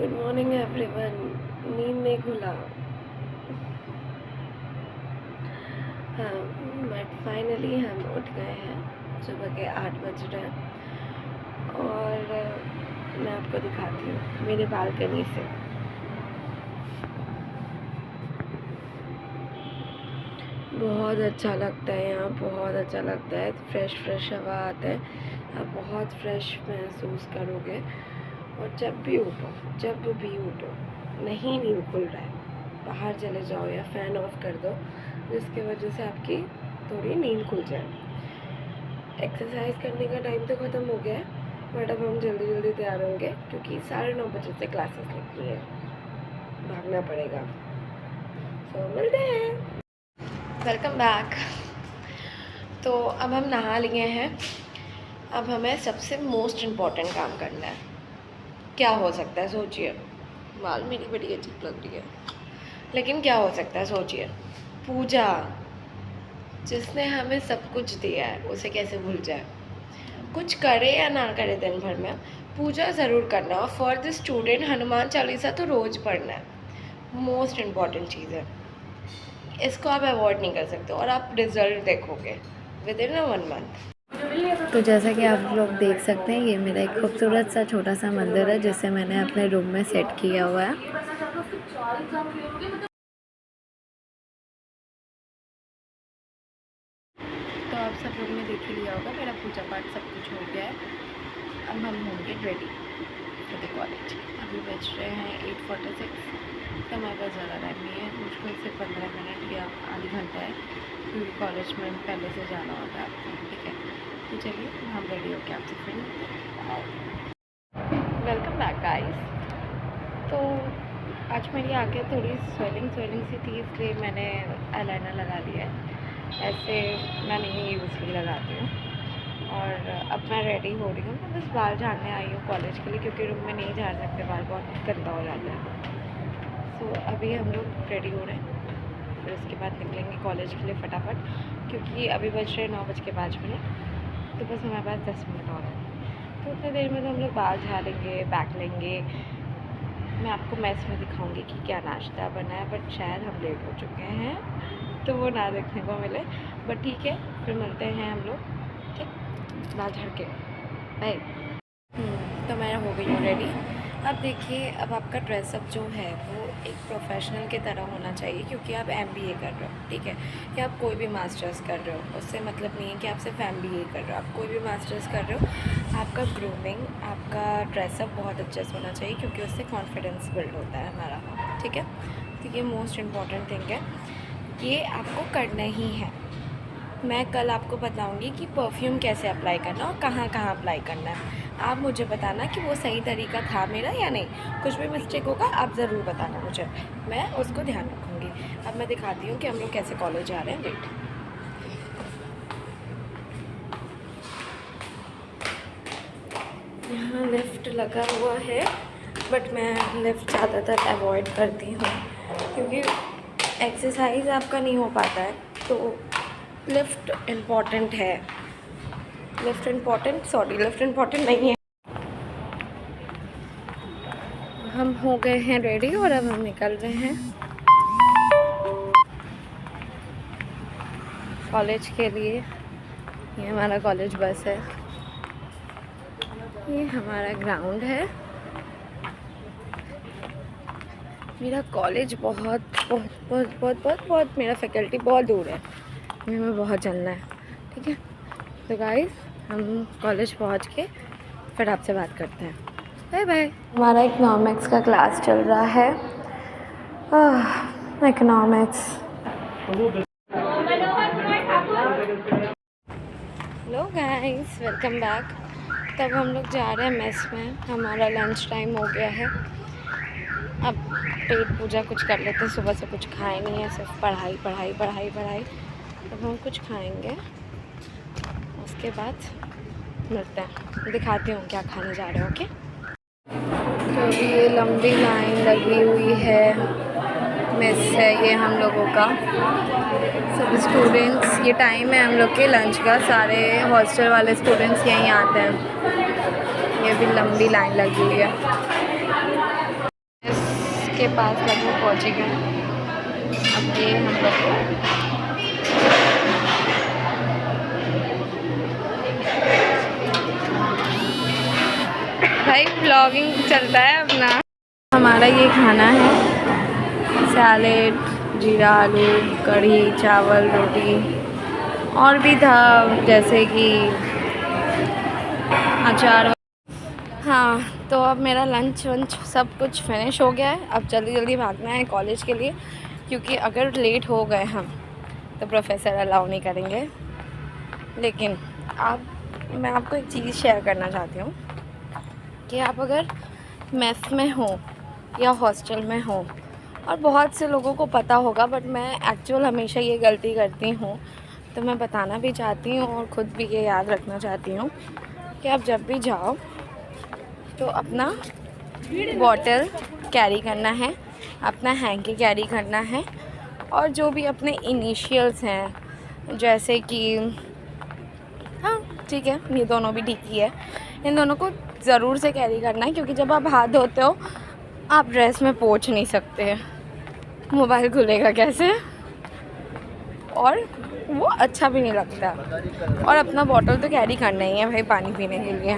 Good morning everyone. नींद नहीं खुला। हाँ, बट फाइनली हम उठ गए हैं। सुबह के 8 बज रहे हैं और मैं आपको दिखाती हूँ मेरी बालकनी से। बहुत अच्छा लगता है यहाँ, बहुत अच्छा लगता है। फ्रेश हवा आता है, आप बहुत फ्रेश महसूस करोगे। और जब भी उठो नहीं नींद खुल रहा है, बाहर चले जाओ या फ़ैन ऑफ कर दो, जिसकी वजह से आपकी थोड़ी नींद खुल जाए। एक्सरसाइज करने का टाइम तो ख़त्म हो गया है, बट अब हम जल्दी तैयार होंगे क्योंकि 9:30 बजे से क्लासेस निकली है, भागना पड़ेगा। तो मिलते हैं। Welcome back. तो अब हम नहा लिए हैं। अब हमें सबसे मोस्ट इम्पॉर्टेंट काम करना है। क्या हो सकता है सोचिए। बाल मेरी बड़ी अजीब लग रही है, लेकिन क्या हो सकता है सोचिए। पूजा। जिसने हमें सब कुछ दिया है उसे कैसे भूल जाए। कुछ करे या ना करे दिन भर में पूजा ज़रूर करना। और for the student Hanuman Chalisa तो रोज़ पढ़ना है, मोस्ट इम्पॉर्टेंट चीज़ है। इसको आप अवॉइड नहीं कर सकते और आप रिज़ल्ट देखोगे विद इन 1 मंथ। तो जैसा कि आप लोग देख सकते हैं, ये मेरा एक खूबसूरत सा छोटा सा मंदिर है जिसे मैंने अपने रूम में सेट किया हुआ है। तो आप सब लोग ने देख ही लिया होगा, मेरा पूजा पाठ सब कुछ हो गया है। अब हम होंगे रेडी फॉर द कॉलेज। अभी बज रहे हैं 8:46। तो हमारे पास ज़्यादा टाइम नहीं है, मुश्किल से 15 मिनट या आधी घंटा है, क्योंकि कॉलेज में पहले से जाना होता है आपको। ठीक है, तो चलिए हम रेडी होकर आपसे फिर वेलकम बैक गाइस। तो आज मेरी आंखें थोड़ी स्वेलिंग सी थी, इसलिए मैंने आईलाइनर लगा लिया है। ऐसे मैं नहीं यूज़ली लगाती हूँ। और अब मैं रेडी हो रही हूँ। मैं बस बाल झाड़ने आई हूँ कॉलेज के लिए, क्योंकि रूम में नहीं झाड़ सकते, बाल बहुत गंदा हो जाता है। सो अभी हम लोग रेडी हो रहे हैं, फिर उसके बाद निकलेंगे कॉलेज के लिए फटाफट, क्योंकि अभी बज रहे 9:05। तो बस हमारे पास 10 मिनट और है। तो उतनी देर में तो हम लोग बाल झाड़ेंगे, बैग लेंगे। मैं आपको मैस में दिखाऊंगी कि क्या नाश्ता बना है, बट शायद हम लेट हो चुके हैं तो वो ना देखने को मिले। बट ठीक है, फिर मिलते हैं हम लोग। ठीक, बाल झाड़ के बाय। तो मैं हो गई हूँ रेडी। अब देखिए, अब आपका ड्रेसअप जो है वो एक प्रोफेशनल की तरह होना चाहिए, क्योंकि आप MBA कर रहे हो, ठीक है, या आप कोई भी मास्टर्स कर रहे हो। उससे मतलब नहीं है कि आप सिर्फ MBA कर रहे हो, आप कोई भी मास्टर्स कर रहे हो। आपका ग्रूमिंग, आपका ड्रेसअप बहुत अच्छे से होना चाहिए, क्योंकि उससे कॉन्फिडेंस बिल्ड होता है हमारा। ठीक है, तो ये मोस्ट इम्पॉर्टेंट थिंग है, ये आपको करना ही है। मैं कल आपको बताऊंगी कि परफ्यूम कैसे अप्लाई करना और कहाँ कहाँ अप्लाई करना है। आप मुझे बताना कि वो सही तरीका था मेरा या नहीं। कुछ भी मिस्टेक होगा आप ज़रूर बताना मुझे, मैं उसको ध्यान रखूँगी। अब मैं दिखाती हूँ कि हम लोग कैसे कॉलेज जा रहे हैं। वेट, यहाँ लिफ्ट लगा हुआ है, बट मैं लिफ्ट ज़्यादातर अवॉइड करती हूँ, क्योंकि एक्सरसाइज आपका नहीं हो पाता है। तो लिफ्ट इम्पॉर्टेंट है। लिफ्ट इम्पॉर्टेंट नहीं है। हम हो गए हैं रेडी और अब हम निकल रहे हैं कॉलेज के लिए। ये हमारा कॉलेज बस है, ये हमारा ग्राउंड है। मेरा कॉलेज बहुत मेरा फैकल्टी बहुत दूर है, हमें बहुत चलना है। ठीक है, तो गाइस हम कॉलेज पहुंच के फिर आपसे बात करते हैं। Bye bye. हमारा इकोनॉमिक्स का क्लास चल रहा है। Economics. Hello guys, welcome back. तब हम लोग जा रहे हैं मेस में, हमारा लंच टाइम हो गया है। अब पेट पूजा कुछ कर लेते हैं, सुबह से कुछ खाए नहीं है, सिर्फ पढ़ाई। अब हम कुछ खाएंगे, उसके बाद मिलते हैं, दिखाती हूँ क्या खाने जा रहे हो। ओके, तो अभी ये लंबी लाइन लगी हुई है, मेस है ये हम लोगों का। सब स्टूडेंट्स, ये टाइम है हम लोग के लंच का, सारे हॉस्टल वाले स्टूडेंट्स यहीं आते हैं। ये भी लंबी लाइन लगी हुई है। के पास लगभग पहुँच गए हैं। अब ये हम लोग भाई व्लॉगिंग चलता है अपना। हमारा ये खाना है, सैलेड, जीरा आलू, कढ़ी, चावल, रोटी और भी था जैसे कि अचार। हाँ, तो अब मेरा लंच वंच सब कुछ फिनिश हो गया है। अब जल्दी जल्दी भागना है कॉलेज के लिए, क्योंकि अगर लेट हो गए हम तो प्रोफेसर अलाउ नहीं करेंगे। लेकिन मैं आपको एक चीज़ शेयर करना चाहती हूँ कि आप अगर मेस में हो या हॉस्टल में हो, और बहुत से लोगों को पता होगा बट मैं एक्चुअल हमेशा ये गलती करती हूँ, तो मैं बताना भी चाहती हूँ और ख़ुद भी ये याद रखना चाहती हूँ कि आप जब भी जाओ तो अपना बॉटल कैरी करना है, अपना हैंकी कैरी करना है, और जो भी अपने इनिशियल्स हैं जैसे कि हाँ ठीक है, ये दोनों भी ठीक ही है, इन दोनों को ज़रूर से कैरी करना है, क्योंकि जब आप हाथ धोते हो आप ड्रेस में पोंछ नहीं सकते हैं, मोबाइल खुलेगा कैसे, और वो अच्छा भी नहीं लगता। और अपना बॉटल तो कैरी करना ही है भाई पानी पीने के लिए।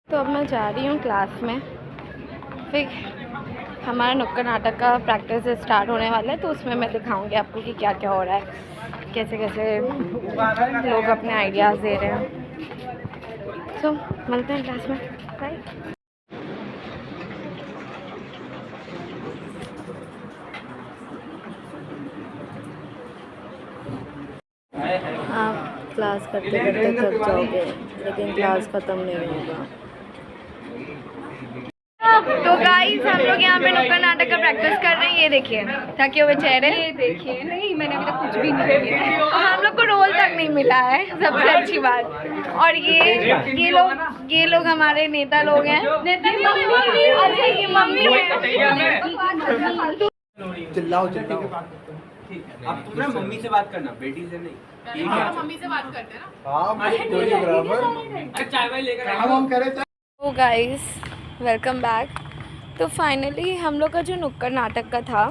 तो अब मैं जा रही हूँ क्लास में, फिर हमारा नुक्कड़ नाटक का प्रैक्टिस स्टार्ट होने वाला है, तो उसमें मैं दिखाऊंगी आपको कि क्या क्या हो रहा है, कैसे कैसे लोग अपने आइडियाज़ दे रहे हैं। तो मिलते हैं क्लास में, बाय। आप क्लास करते करते थक जाओगे, लेकिन क्लास ख़त्म नहीं होगा। तो गाइस हम लोग यहाँ पे नुक्कड़ नाटक का प्रैक्टिस कर रहे हैं। ये देखिए थके हुए चेहरे, ये देखिए। नहीं, मैंने अभी तक कुछ भी नहीं किया और हम लोग को रोल तक नहीं मिला है, सबसे अच्छी बात। और ये लोग हमारे नेता लोग हैं। अच्छा, ये मम्मी है। चिल्लाओ आप पूरा मम्मी से बात करना, बेटी से नहीं। मम्मी से बात करते हैं ना। हाँ, चाय वाय लेकर। तो गाइस वेलकम बैक। तो फाइनली हम लोग का जो नुक्कड़ नाटक का था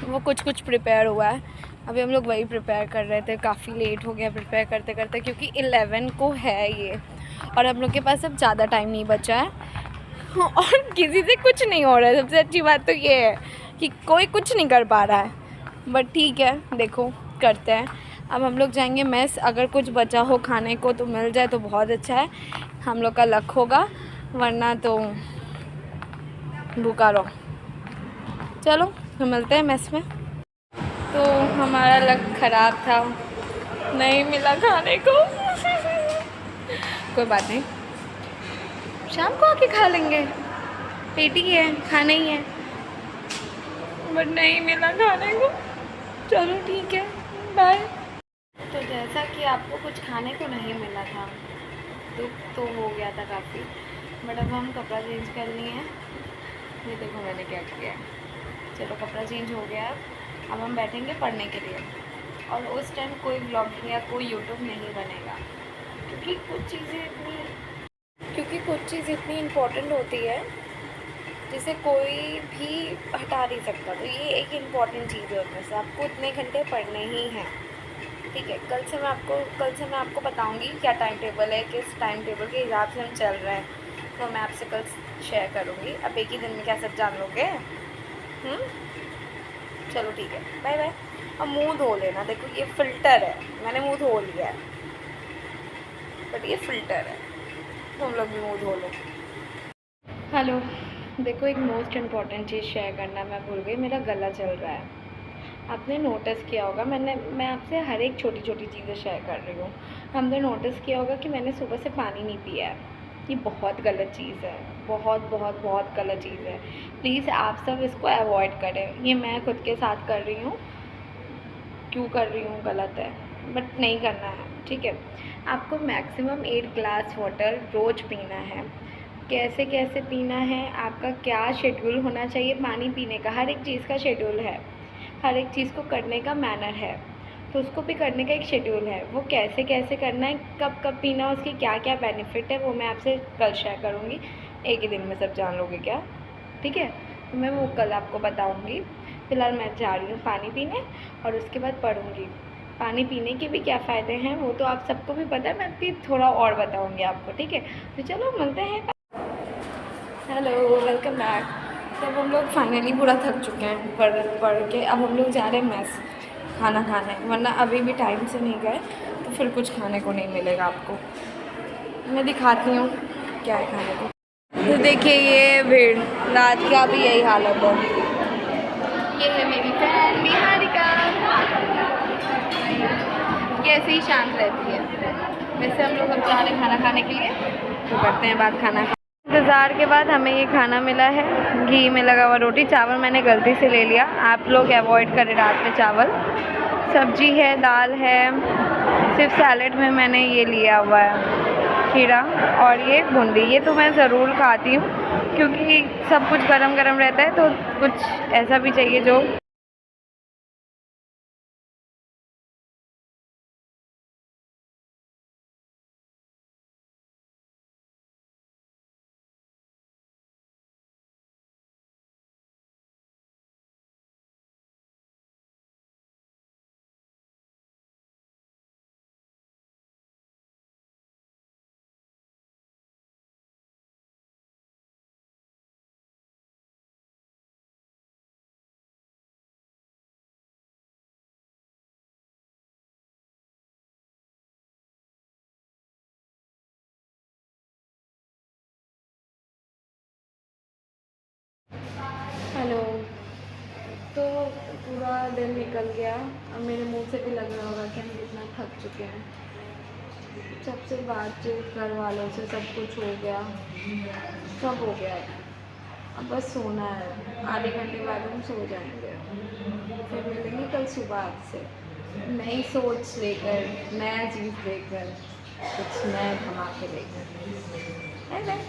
वो कुछ प्रिपेयर हुआ है। अभी हम लोग वही प्रिपेयर कर रहे थे, काफ़ी लेट हो गया प्रिपेयर करते करते, क्योंकि 11 को है ये, और हम लोग के पास अब ज़्यादा टाइम नहीं बचा है और किसी से कुछ नहीं हो रहा है। सबसे अच्छी बात तो ये है कि कोई कुछ नहीं कर पा रहा है, बट ठीक है, देखो करते हैं। अब हम लोग जाएंगे मेस, अगर कुछ बचा हो खाने को तो मिल जाए तो बहुत अच्छा है, हम लोग का लक होगा, वरना तो भूखा रहो। चलो तो मिलते हैं मेस में। तो हमारा लक ख़राब था, नहीं मिला खाने को कोई बात नहीं, शाम को आके खा लेंगे, पेट ही है, खाना ही है, बट नहीं मिला खाने को। चलो ठीक है, बाय। तो जैसा कि आपको कुछ खाने को नहीं मिला था, दुख तो हो गया था काफ़ी, बट अब हम कपड़ा चेंज कर लिए हैं। ये देखो मैंने क्या किया है। चलो कपड़ा चेंज हो गया, अब हम बैठेंगे पढ़ने के लिए, और उस टाइम कोई ब्लॉग या कोई यूट्यूब नहीं बनेगा, क्योंकि कुछ चीज़ इतनी इम्पोर्टेंट होती है जिसे कोई भी हटा नहीं सकता। तो ये एक इम्पॉर्टेंट चीज़ है, उसमें से आपको इतने घंटे पढ़ने ही हैं, ठीक है। कल से मैं आपको बताऊंगी क्या टाइम टेबल है, किस टाइम टेबल के हिसाब से हम चल रहे हैं, तो मैं आपसे कल शेयर करूंगी। अब एक ही दिन में क्या सब जान लोगे? चलो ठीक है, बाय बाय। अब मुंह धो लेना, देखो ये फ़िल्टर है, मैंने मुंह धो लिया है, बट ये फ़िल्टर है, तुम लोग भी मुंह धो लो। हेलो, देखो एक मोस्ट इम्पॉर्टेंट चीज़ शेयर करना मैं भूल गई, मेरा गला चल रहा है। आपने नोटिस किया होगा, मैं आपसे हर एक छोटी छोटी चीज़ें शेयर कर रही हूँ। हमने नोटिस किया होगा कि मैंने सुबह से पानी नहीं पिया है। ये बहुत गलत चीज़ है, बहुत बहुत बहुत गलत चीज़ है। प्लीज़ आप सब इसको अवॉइड करें। ये मैं खुद के साथ कर रही हूँ, क्यों कर रही हूँ गलत है, बट नहीं करना है, ठीक है। आपको मैक्सिमम 8 ग्लास वाटर रोज़ पीना है। कैसे कैसे पीना है, आपका क्या शेड्यूल होना चाहिए पानी पीने का, हर एक चीज़ का शेड्यूल है, हर एक चीज़ को करने का मैनर है, तो उसको भी करने का एक शेड्यूल है। वो कैसे कैसे करना है, कब कब पीना है, उसके क्या क्या बेनिफिट है, वो मैं आपसे कल शेयर करूँगी। एक ही दिन में सब जान लोगे क्या, ठीक है। तो मैं वो कल आपको बताऊँगी। फ़िलहाल मैं जा रही हूँ पानी पीने और उसके बाद पढ़ूँगी। पानी पीने के भी क्या फ़ायदे हैं वो तो आप सबको भी पता है, मैं भी थोड़ा और बताऊँगी आपको, ठीक है? तो चलो मिलते हैं। Hello, welcome back. तब हम लोग फाइनली पूरा थक चुके हैं पढ़ के। अब हम लोग जा रहे हैं मेस खाना खाने, वरना अभी भी टाइम से नहीं गए तो फिर कुछ खाने को नहीं मिलेगा आपको। मैं दिखाती हूँ क्या है खाने को। तो देखिए ये भीड़, रात का भी यही हालत है। ये है मेरी फ्रेंड निहारिका, ये ऐसे ही शांत रहती है। वैसे हम लोग अब जा रहे हैं खाना खाने के लिए, तो करते हैं बात खाना। इंतज़ार के बाद हमें ये खाना मिला है, घी में लगा हुआ रोटी। चावल मैंने गलती से ले लिया, आप लोग अवॉइड करें रात में चावल। सब्जी है, दाल है, सिर्फ सैलेड में मैंने ये लिया हुआ है खीरा और ये बूंदी। ये तो मैं ज़रूर खाती हूँ क्योंकि सब कुछ गरम गरम रहता है, तो कुछ ऐसा भी चाहिए जो हेलो। तो पूरा दिन निकल गया, अब मेरे मुंह से भी लग रहा होगा कि हम कितना थक चुके हैं। सबसे बातचीत, घर वालों से सब कुछ हो गया, सब हो गया है। अब बस सोना है, आधे घंटे बाद हम सो जाएंगे। फिर मिलेंगे कल सुबह आपसे नई सोच लेकर, नया चीज़ लेकर, कुछ नए धमाके लेकर। Bye bye.